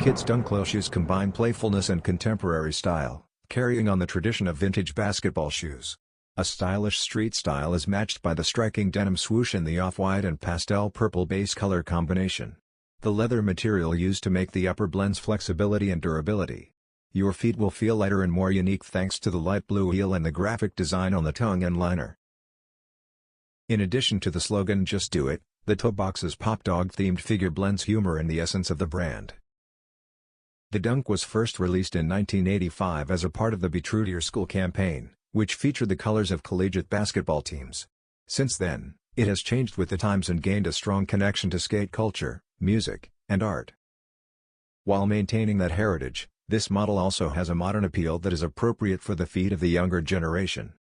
Kids' Dunklo shoes combine playfulness and contemporary style, carrying on the tradition of vintage basketball shoes. A stylish street style is matched by the striking denim swoosh in the off-white and pastel purple base color combination. The leather material used to make the upper blends flexibility and durability. Your feet will feel lighter and more unique thanks to the light blue heel and the graphic design on the tongue and liner. In addition to the slogan "Just Do It," the toe box's pop dog-themed figure blends humor in the essence of the brand. The Dunk was first released in 1985 as a part of the Be True to Your School campaign, which featured the colors of collegiate basketball teams. Since then, it has changed with the times and gained a strong connection to skate culture, music, and art. While maintaining that heritage, this model also has a modern appeal that is appropriate for the feet of the younger generation.